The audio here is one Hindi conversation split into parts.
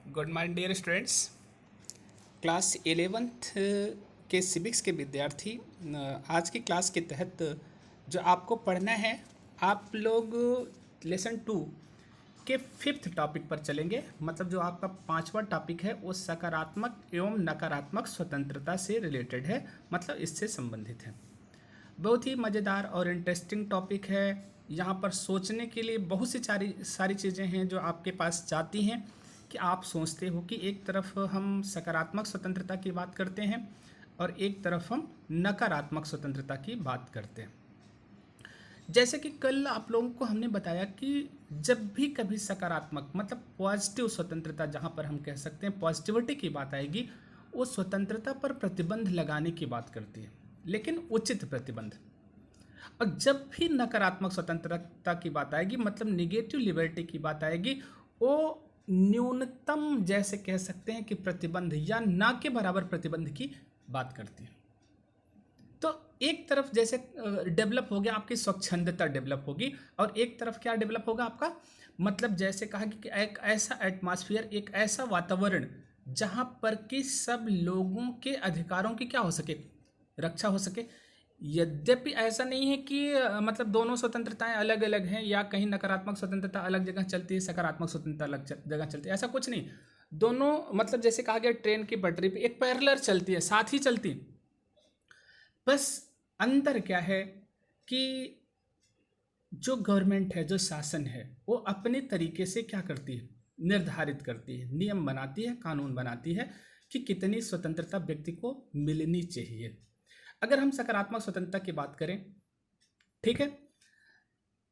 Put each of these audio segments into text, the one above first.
Good morning dear students. Class 11th के सिविक्स के विद्यार्थी, आज की क्लास के तहत जो आपको पढ़ना है, आप लोग लेसन 2 के 5th टॉपिक पर चलेंगे। मतलब जो आपका 5वां टॉपिक है वो सकारात्मक एवं नकारात्मक स्वतंत्रता से रिलेटेड है, मतलब इससे संबंधित है। बहुत ही मज़ेदार और इंटरेस्टिंग टॉपिक है। यहाँ पर सोचने के लिए बहुत सी सारी चीज़ें हैं जो आपके पास जाती हैं कि आप सोचते हो कि एक तरफ हम सकारात्मक स्वतंत्रता की बात करते हैं और एक तरफ हम नकारात्मक स्वतंत्रता की बात करते हैं। जैसे कि कल आप लोगों को हमने बताया कि जब भी कभी सकारात्मक मतलब पॉजिटिव स्वतंत्रता, जहाँ पर हम कह सकते हैं पॉजिटिविटी की बात आएगी, वो स्वतंत्रता पर प्रतिबंध लगाने की बात करती है, लेकिन उचित प्रतिबंध। और जब भी नकारात्मक स्वतंत्रता की बात आएगी, मतलब निगेटिव लिबर्टी की बात आएगी, वो न्यूनतम जैसे कह सकते हैं कि प्रतिबंध या ना के बराबर प्रतिबंध की बात करती है। तो एक तरफ जैसे डेवलप हो गया आपकी स्वच्छंदता डेवलप होगी, और एक तरफ क्या डेवलप होगा आपका, मतलब जैसे कहा कि एक ऐसा एटमॉस्फेयर, एक ऐसा वातावरण जहां पर कि सब लोगों के अधिकारों की क्या हो सके, रक्षा हो सके। यद्यपि ऐसा नहीं है कि मतलब दोनों स्वतंत्रताएं अलग अलग हैं, या कहीं नकारात्मक स्वतंत्रता अलग जगह चलती है, सकारात्मक स्वतंत्रता अलग जगह चलती है, ऐसा कुछ नहीं। दोनों मतलब जैसे कहा गया ट्रेन की पटरी पे एक पैरेलल चलती है, साथ ही चलती है। बस अंतर क्या है कि जो गवर्नमेंट है, जो शासन है, वो अपने तरीके से क्या करती है, निर्धारित करती है, नियम बनाती है, कानून बनाती है कि कितनी स्वतंत्रता व्यक्ति को मिलनी चाहिए। अगर हम सकारात्मक स्वतंत्रता की बात करें, ठीक है,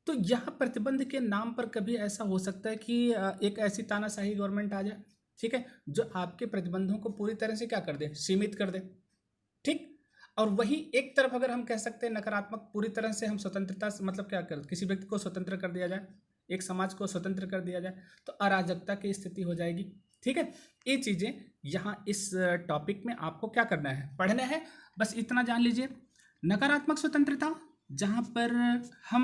तो यहाँ प्रतिबंध के नाम पर कभी ऐसा हो सकता है कि एक ऐसी तानाशाही गवर्नमेंट आ जाए, ठीक है, जो आपके प्रतिबंधों को पूरी तरह से क्या कर दे, सीमित कर दे, ठीक। और वही एक तरफ अगर हम कह सकते हैं नकारात्मक, पूरी तरह से हम स्वतंत्रता मतलब क्या कर, किसी व्यक्ति को स्वतंत्र कर दिया जाए, एक समाज को स्वतंत्र कर दिया जाए, तो अराजकता की स्थिति हो जाएगी, ठीक है। ये चीजें यहाँ इस टॉपिक में आपको क्या करना है, पढ़ना है। बस इतना जान लीजिए, नकारात्मक स्वतंत्रता जहाँ पर हम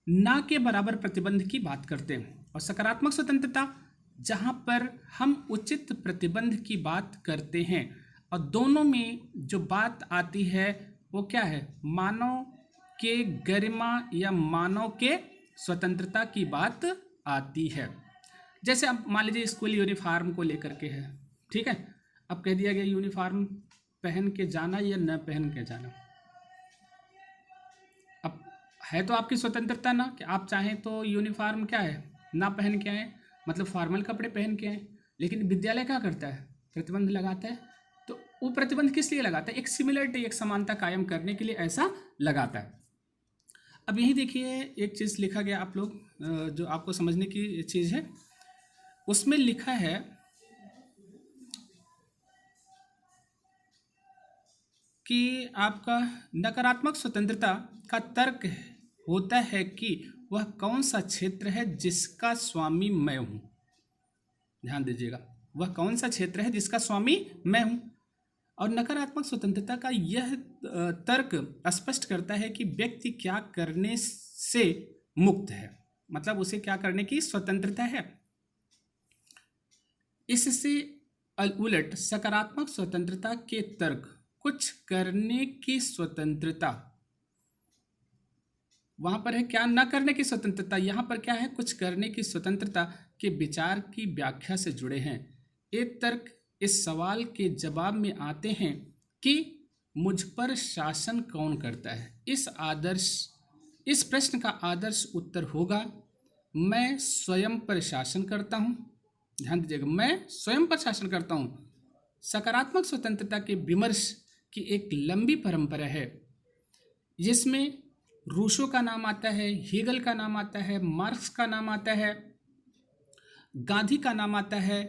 ना के बराबर प्रतिबंध की बात करते हैं, और सकारात्मक स्वतंत्रता जहाँ पर हम उचित प्रतिबंध की बात करते हैं। और दोनों में जो बात आती है वो क्या है, मानव के गरिमा या मानव के स्वतंत्रता की बात आती है। जैसे अब मान लीजिए स्कूल यूनिफॉर्म को लेकर के है, ठीक है, अब कह दिया गया यूनिफॉर्म पहन के जाना या न पहन के जाना। अब है तो आपकी स्वतंत्रता ना, कि आप चाहें तो यूनिफॉर्म क्या है, ना पहन के आए, मतलब फॉर्मल कपड़े पहन के आए। लेकिन विद्यालय क्या करता है, प्रतिबंध लगाता है। तो वो प्रतिबंध किस लिए लगाता है, एक सिमिलरिटी, एक समानता कायम करने के लिए ऐसा लगाता है। अब यही देखिए एक चीज़ लिखा गया, आप लोग जो आपको समझने की चीज़ है, उसमें लिखा है कि आपका नकारात्मक स्वतंत्रता का तर्क होता है कि वह कौन सा क्षेत्र है जिसका स्वामी मैं हूं। ध्यान दीजिएगा, वह कौन सा क्षेत्र है जिसका स्वामी मैं हूं। और नकारात्मक स्वतंत्रता का यह तर्क स्पष्ट करता है कि व्यक्ति क्या करने से मुक्त है, मतलब उसे क्या करने की स्वतंत्रता है। इससे उलट सकारात्मक स्वतंत्रता के तर्क कुछ करने की स्वतंत्रता, वहां पर है क्या, न करने की स्वतंत्रता, यहां पर क्या है, कुछ करने की स्वतंत्रता के विचार की व्याख्या से जुड़े हैं। ये तर्क इस सवाल के जवाब में आते हैं कि मुझ पर शासन कौन करता है। इस प्रश्न का आदर्श उत्तर होगा, मैं स्वयं पर शासन करता हूं। ध्यान दीजिएगा, मैं स्वयं पर शासन करता हूं। सकारात्मक स्वतंत्रता के विमर्श की एक लंबी परंपरा है, जिसमें रूसो का नाम आता है, हेगल का नाम आता है, मार्क्स का नाम आता है, गांधी का नाम आता है,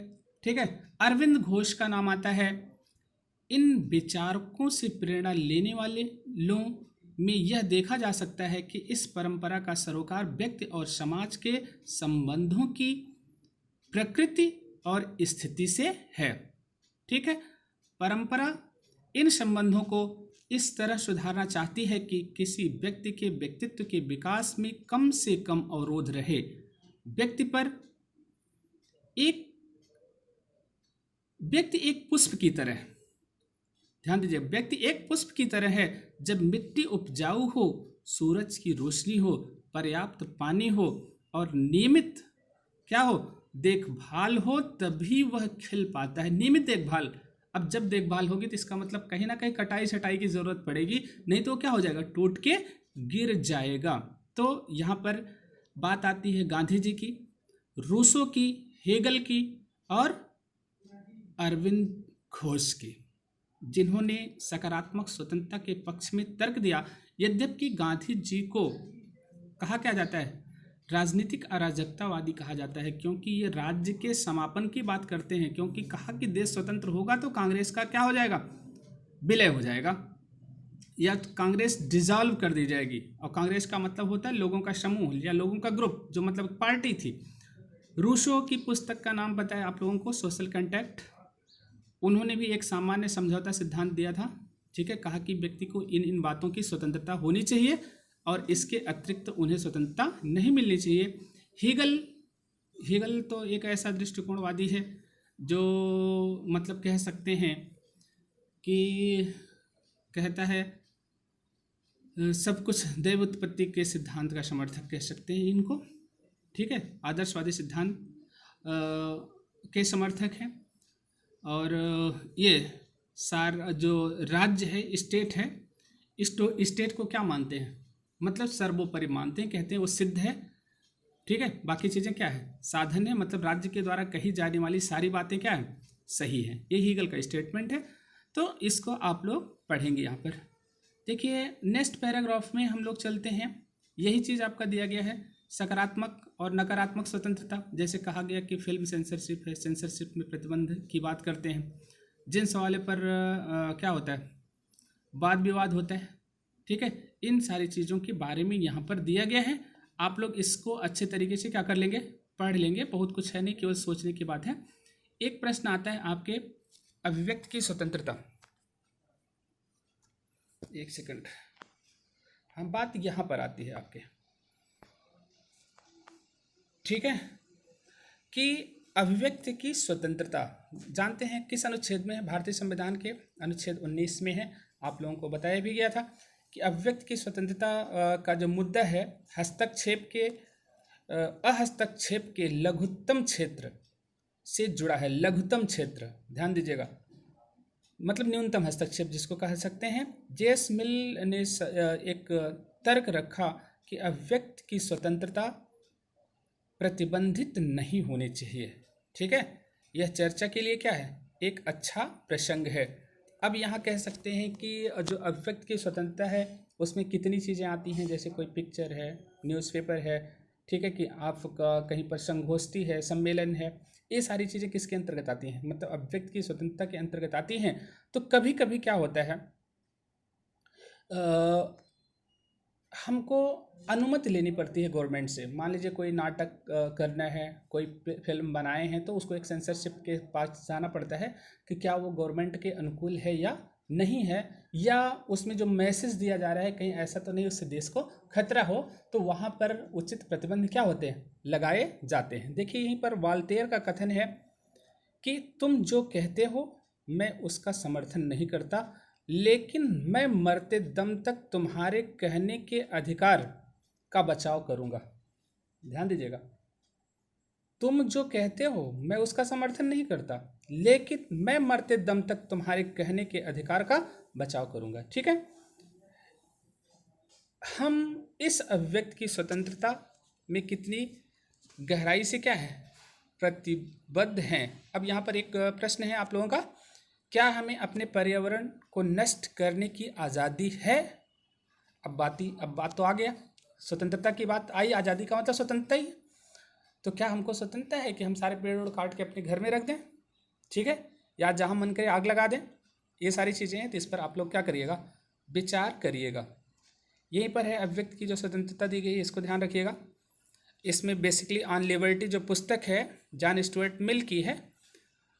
ठीक है, अरविंद घोष का नाम आता है। इन विचारकों से प्रेरणा लेने वाले लोगों में यह देखा जा सकता है कि इस परंपरा का सरोकार व्यक्ति और समाज के संबंधों की प्रकृति और स्थिति से है, ठीक है। परंपरा इन संबंधों को इस तरह सुधारना चाहती है कि किसी व्यक्ति के व्यक्तित्व के विकास में कम से कम अवरोध रहे। व्यक्ति पर एक व्यक्ति एक पुष्प की तरह, ध्यान दीजिए, व्यक्ति एक पुष्प की तरह है। जब मिट्टी उपजाऊ हो, सूरज की रोशनी हो, पर्याप्त पानी हो और नियमित क्या हो, देखभाल हो, तभी वह खिल पाता है। नियमित देखभाल, अब जब देखभाल होगी तो इसका मतलब कहीं ना कहीं कटाई छटाई की जरूरत पड़ेगी, नहीं तो क्या हो जाएगा, टूट के गिर जाएगा। तो यहाँ पर बात आती है गांधी जी की, रूसो की, हेगल की और अरविंद घोष की, जिन्होंने सकारात्मक स्वतंत्रता के पक्ष में तर्क दिया। यद्यपि गांधी जी को कहा क्या जाता है, राजनीतिक अराजकतावादी कहा जाता है, क्योंकि ये राज्य के समापन की बात करते हैं। क्योंकि कहा कि देश स्वतंत्र होगा तो कांग्रेस का क्या हो जाएगा, विलय हो जाएगा, या तो कांग्रेस डिसॉल्व कर दी जाएगी। और कांग्रेस का मतलब होता है लोगों का समूह या लोगों का ग्रुप, जो मतलब पार्टी थी। रूसो की पुस्तक का नाम पता है आप लोगों को, सोशल कॉन्ट्रैक्ट। उन्होंने भी एक सामान्य समझौता सिद्धांत दिया था, ठीक है। कहा कि व्यक्ति को इन इन बातों की स्वतंत्रता होनी चाहिए और इसके अतिरिक्त उन्हें स्वतंत्रता नहीं मिलनी चाहिए। हीगल हीगल तो एक ऐसा दृष्टिकोणवादी है जो मतलब कह सकते हैं कि कहता है सब कुछ दैव उत्पत्ति के सिद्धांत का समर्थक कह सकते हैं इनको, ठीक है। आदर्शवादी सिद्धांत के समर्थक हैं। और ये सार जो राज्य है, स्टेट है, स्टेट को क्या मानते हैं, मतलब सर्वोपरि मानते हैं, कहते हैं वो सिद्ध है, ठीक है। बाकी चीज़ें क्या है, साधन है, मतलब राज्य के द्वारा कही जाने वाली सारी बातें क्या है, सही है। ये हीगल का स्टेटमेंट है। तो इसको आप लोग पढ़ेंगे यहाँ पर। देखिए नेक्स्ट पैराग्राफ में हम लोग चलते हैं। यही चीज़ आपका दिया गया है, सकारात्मक और नकारात्मक स्वतंत्रता। जैसे कहा गया कि फिल्म सेंसरशिप है, सेंसरशिप में प्रतिबंध की बात करते हैं। जिन सवालों पर क्या होता है, वाद विवाद होता है, ठीक है। इन सारी चीज़ों के बारे में यहाँ पर दिया गया है। आप लोग इसको अच्छे तरीके से क्या कर लेंगे, पढ़ लेंगे। बहुत कुछ है नहीं, केवल सोचने की बात है। एक प्रश्न आता है आपके, अभिव्यक्ति की स्वतंत्रता। एक सेकंड, हम बात यहाँ पर आती है आपके, ठीक है, कि अभिव्यक्ति की स्वतंत्रता जानते हैं किस अनुच्छेद में है, भारतीय संविधान के अनुच्छेद 19 में है। आप लोगों को बताया भी गया था कि अभिव्यक्ति की स्वतंत्रता का जो मुद्दा है, हस्तक्षेप के अहस्तक्षेप के लघुत्तम क्षेत्र से जुड़ा है। लघुत्तम क्षेत्र, ध्यान दीजिएगा, मतलब न्यूनतम हस्तक्षेप जिसको कह सकते हैं। जेस मिल ने एक तर्क रखा कि अभिव्यक्ति की स्वतंत्रता प्रतिबंधित नहीं होनी चाहिए, ठीक है। यह चर्चा के लिए क्या है, एक अच्छा प्रसंग है। अब यहाँ कह सकते हैं कि जो अभिव्यक्ति की स्वतंत्रता है उसमें कितनी चीज़ें आती हैं, जैसे कोई पिक्चर है, न्यूज़पेपर है, ठीक है, कि आपका कहीं पर संगोष्ठी है, सम्मेलन है, ये सारी चीज़ें किसके अंतर्गत आती हैं, मतलब अभिव्यक्ति की स्वतंत्रता के अंतर्गत आती हैं। तो कभी कभी क्या होता है, हमको अनुमति लेनी पड़ती है गवर्नमेंट से। मान लीजिए कोई नाटक करना है, कोई फिल्म बनाए हैं, तो उसको एक सेंसरशिप के पास जाना पड़ता है कि क्या वो गवर्नमेंट के अनुकूल है या नहीं है, या उसमें जो मैसेज दिया जा रहा है कहीं ऐसा तो नहीं उससे देश को खतरा हो, तो वहाँ पर उचित प्रतिबंध क्या होते हैं, लगाए जाते हैं। देखिए यहीं पर वाल्टेयर का कथन है कि तुम जो कहते हो मैं उसका समर्थन नहीं करता, लेकिन मैं मरते दम तक तुम्हारे कहने के अधिकार का बचाव करूंगा। ध्यान दीजिएगा, तुम जो कहते हो मैं उसका समर्थन नहीं करता, लेकिन मैं मरते दम तक तुम्हारे कहने के अधिकार का बचाव करूंगा, ठीक है। हम इस अभिव्यक्ति की स्वतंत्रता में कितनी गहराई से क्या है, प्रतिबद्ध हैं। अब यहाँ पर एक प्रश्न है आप लोगों का, क्या हमें अपने पर्यावरण को नष्ट करने की आज़ादी है। अब बात तो आ गया, स्वतंत्रता की बात आई, आज़ादी का मतलब स्वतंत्रता ही। तो क्या हमको स्वतंत्रता है कि हम सारे पेड़ उड़ काट के अपने घर में रख दें, ठीक है, या जहाँ मन करे आग लगा दें। ये सारी चीज़ें हैं, तो इस पर आप लोग क्या करिएगा, विचार करिएगा। यहीं पर है अभिव्यक्ति की जो स्वतंत्रता दी गई है, इसको ध्यान रखिएगा। इसमें बेसिकली ऑन लिबर्टी जो पुस्तक है जॉन स्टुअर्ट मिल की है,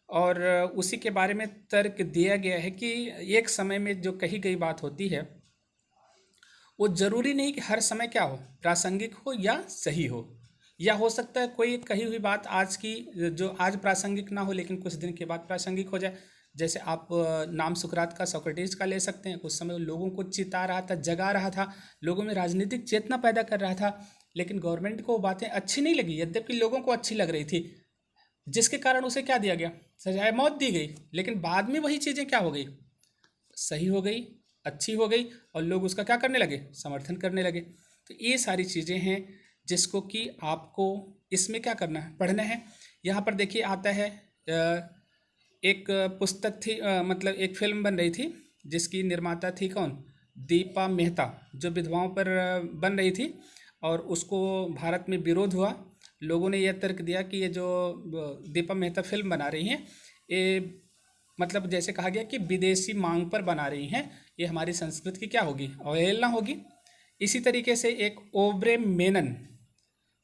और उसी के बारे में तर्क दिया गया है कि एक समय में जो कही गई बात होती है वो ज़रूरी नहीं कि हर समय क्या हो, प्रासंगिक हो या सही हो। या हो सकता है कोई कही हुई बात आज की जो आज प्रासंगिक ना हो लेकिन कुछ दिन के बाद प्रासंगिक हो जाए। जैसे आप नाम सुकरात का, सोक्रेटिस का ले सकते हैं। कुछ समय लोगों को चिता रहा था, जगा रहा था, लोगों में राजनीतिक चेतना पैदा कर रहा था, लेकिन गवर्नमेंट को वो बातें अच्छी नहीं लगी, यद्यपि लोगों को अच्छी लग रही थी, जिसके कारण उसे क्या दिया गया, सजाए मौत दी गई। लेकिन बाद में वही चीज़ें क्या हो गई, सही हो गई, अच्छी हो गई, और लोग उसका क्या करने लगे, समर्थन करने लगे। तो ये सारी चीज़ें हैं जिसको कि आपको इसमें क्या करना है, पढ़ना है। यहाँ पर देखिए आता है एक पुस्तक थी, मतलब एक फिल्म बन रही थी जिसकी निर्माता थी कौन, दीपा मेहता, जो विधवाओं पर बन रही थी, और उसको भारत में विरोध हुआ। लोगों ने यह तर्क दिया कि ये जो दीपा मेहता फिल्म बना रही हैं, ये मतलब जैसे कहा गया कि विदेशी मांग पर बना रही हैं, ये हमारी संस्कृति की क्या होगी, अवहेलना होगी। इसी तरीके से एक ओब्रे मेनन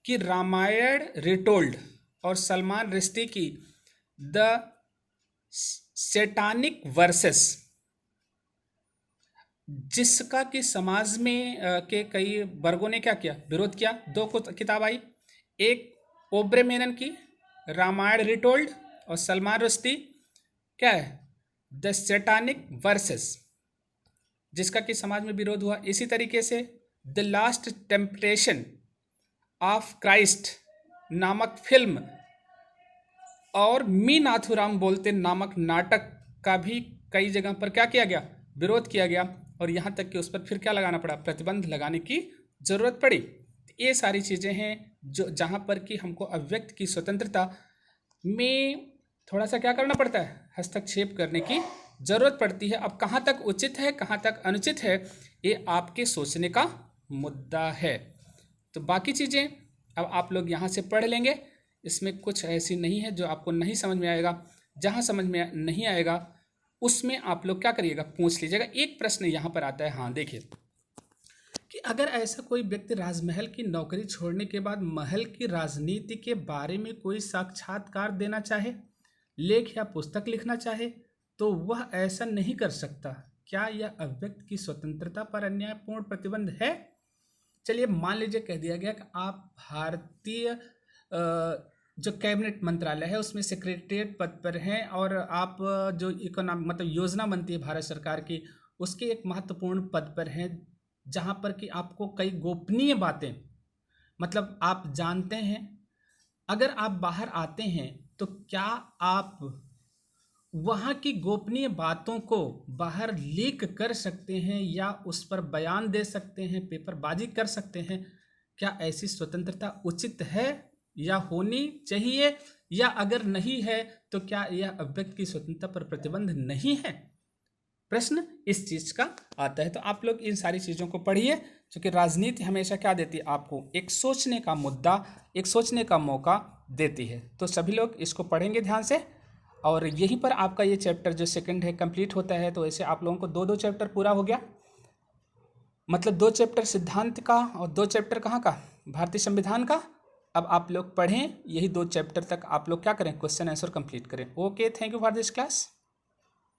की रामायण रिटोल्ड और सलमान रिश्ती की द सेटानिक वर्सेस, जिसका कि समाज में के कई वर्गों ने क्या किया, विरोध किया। दो किताब आई, एक ओब्रे मेनन की रामायण रिटोल्ड और सलमान रुश्दी क्या है, द सेटानिक वर्सेस, जिसका कि समाज में विरोध हुआ। इसी तरीके से the last temptation of Christ नामक फिल्म और मी नाथुराम बोलते नामक नाटक का भी कई जगह पर क्या किया गया, विरोध किया गया, और यहाँ तक कि उस पर फिर क्या लगाना पड़ा, प्रतिबंध लगाने की ज़रूरत पड़ी। ये सारी चीज़ें हैं जो जहाँ पर कि हमको अभिव्यक्ति की स्वतंत्रता में थोड़ा सा क्या करना पड़ता है, हस्तक्षेप करने की ज़रूरत पड़ती है। अब कहाँ तक उचित है, कहाँ तक अनुचित है, ये आपके सोचने का मुद्दा है। तो बाकी चीज़ें अब आप लोग यहाँ से पढ़ लेंगे, इसमें कुछ ऐसी नहीं है जो आपको नहीं समझ में आएगा। जहाँ समझ में नहीं आएगा उसमें आप लोग क्या करिएगा, पूछ लीजिएगा। एक प्रश्न यहाँ पर आता है, हाँ देखिए, कि अगर ऐसा कोई व्यक्ति राजमहल की नौकरी छोड़ने के बाद महल की राजनीति के बारे में कोई साक्षात्कार देना चाहे, लेख या पुस्तक लिखना चाहे, तो वह ऐसा नहीं कर सकता। क्या यह अभिव्यक्ति की स्वतंत्रता पर अन्यायपूर्ण प्रतिबंध है? चलिए मान लीजिए कह दिया गया कि आप भारतीय जो कैबिनेट मंत्रालय है उसमें सेक्रेटरीट पद पर हैं, और आप जो इकोनॉमिक मतलब योजना बनती है भारत सरकार की, उसके एक महत्वपूर्ण पद पर हैं, जहाँ पर कि आपको कई गोपनीय बातें मतलब आप जानते हैं। अगर आप बाहर आते हैं तो क्या आप वहाँ की गोपनीय बातों को बाहर लीक कर सकते हैं या उस पर बयान दे सकते हैं, पेपरबाजी कर सकते हैं? क्या ऐसी स्वतंत्रता उचित है या होनी चाहिए, या अगर नहीं है तो क्या यह अभिव्यक्ति की स्वतंत्रता पर प्रतिबंध नहीं है? प्रश्न इस चीज का आता है। तो आप लोग इन सारी चीजों को पढ़िए, क्योंकि राजनीति हमेशा क्या देती है, आपको एक सोचने का मुद्दा, एक सोचने का मौका देती है। तो सभी लोग इसको पढ़ेंगे ध्यान से, और यहीं पर आपका ये चैप्टर जो सेकंड है कंप्लीट होता है। तो ऐसे आप लोगों को दो चैप्टर पूरा हो गया, मतलब 2 चैप्टर सिद्धांत का और 2 चैप्टर कहाँ का, भारतीय संविधान का। अब आप लोग पढ़ें, यही 2 चैप्टर तक आप लोग क्या करें, क्वेश्चन आंसर कंप्लीट करें। Okay, thank you for this class.